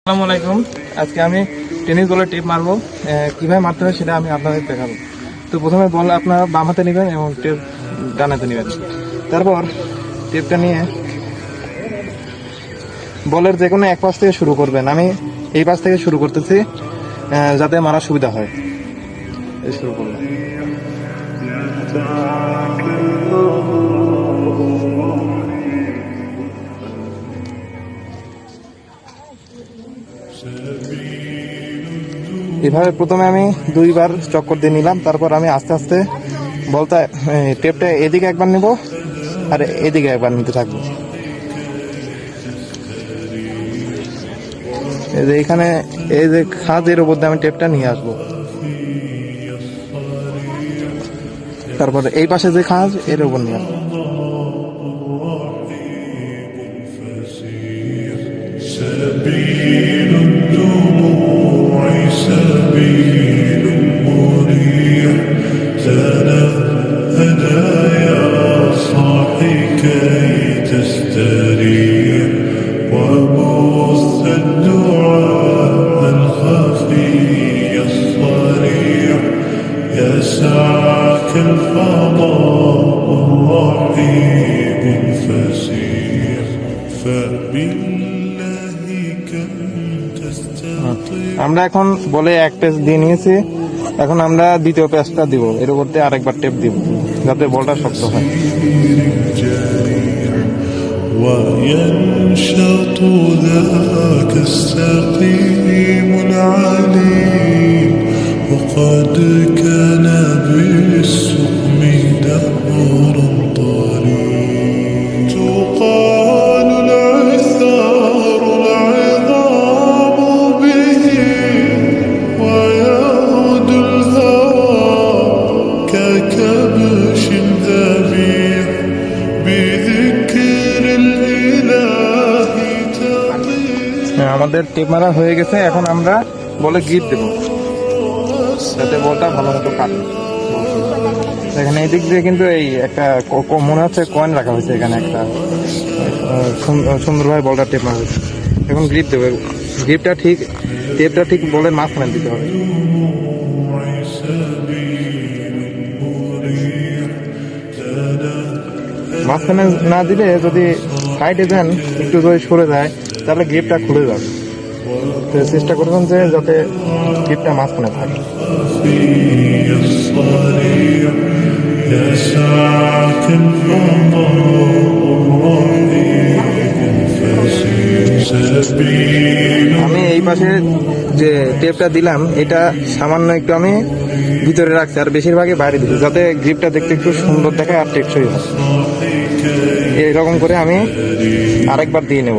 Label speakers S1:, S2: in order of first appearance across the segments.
S1: আসসালামু আলাইকুম। আজকে আমি টেনিস বলের টেপ মারবো, কিভাবে মারতে হয় সেটা আমি আপনাদের দেখাবো। তো প্রথমে বল আপনারা বাম হাতে নেবেন এবং টেপ ডান হাতে নেবেন। তারপর টেপটা নিয়ে বলের যে কোনো এক পাশ থেকে শুরু করবেন। আমি এই পাশ থেকে শুরু করতেছি যাতে মারার সুবিধা হয়। এই শুরু করলাম। এভাবে প্রথমে আমি দুইবার চক্কর দিয়ে নিলাম, তারপর আমি আস্তে আস্তে বলটা টেপটা এদিকে একবার নেব আর এদিকে একবার নিতে থাকবো। এখানে এই যে খাঁজের উপর দিয়ে আমি টেপটা নিয়ে আসবো। তারপর এই পাশে যে খাঁজ এর উপর নিয়ে আসবো।
S2: يسعك الفضاء الرحيب الفسيح فبالله كم تستطيع।
S1: আমরা এখন বলে এক পেজ দিয়ে নিয়েছি, এখন আমরা দ্বিতীয় পেজটা দিব, এর উপর দিয়ে আরেকবার টেপ দিব যাতে বলটা শক্ত হয়।
S2: وينشط ذاك السقيم العليم وقد كان بالسقم دهرا طريق تقال العثار العظام به ويعود الهوى ككبش ذبيح بذكر الإله تطير।
S1: আমাদের টেপ মারা হয়ে গেছে, এখন আমরা বলে গ্রিপ দেব যাতে বলটা ভালো মতো কাটে। এখানে এই দিক দিয়ে কিন্তু এই একটা মনে হচ্ছে কয়েন রাখা হয়েছে, এখানে একটা সুন্দরভাবে বলটা টেপ মারা হয়েছে। এখন গ্রিপ দেবে, টেপটা ঠিক বলের মাঝখানে দিতে হবে। মাঝখানে না দিলে যদি সাইডে দেন একটু যদি সরে যায় তাহলে গ্রিপটা খুলে যাবে। তো চেষ্টা করবেন যে যাতে গ্রিপটা মাঝখানে থাকে। আমি এই পাশে যে টেপটা দিলাম এটা সামান্য একটু আমি ভিতরে রাখছি আর বেশিরভাগই বাইরে দিচ্ছি যাতে গ্রিপটা দেখতে একটু সুন্দর দেখায় আর টেকসই হয়। এরকম করে আমি আরেকবার দিয়ে নেব।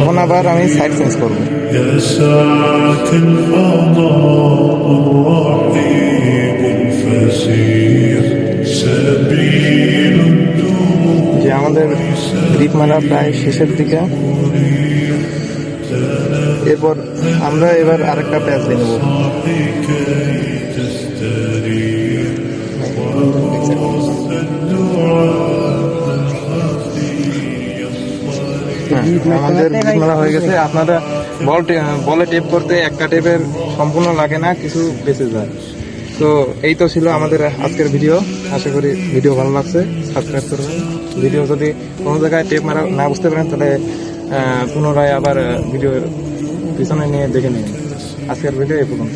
S1: এখন আবার আমি সাইড চেঞ্জ করবো। যে আমাদের গ্রিপ মারা প্রায় শেষের দিকে, এরপর আমরা এবার আরেকটা প্যাচ দিয়ে নেব। আমাদের গ্রিপ মারা হয়ে গেছে। আপনারা বলে টেপ করতে একটা টেপের সম্পূর্ণ লাগে না, কিছু বেঁচে যায়। তো এই তো ছিল আমাদের আজকের ভিডিও। আশা করি ভিডিও ভালো লাগছে, সাবস্ক্রাইব করবেন। ভিডিও যদি কোনো জায়গায় টেপ মারা না বুঝতে পারেন তাহলে পুনরায় আবার ভিডিও পিছনে নিয়ে দেখে নিন। আজকের ভিডিও এই পর্যন্ত।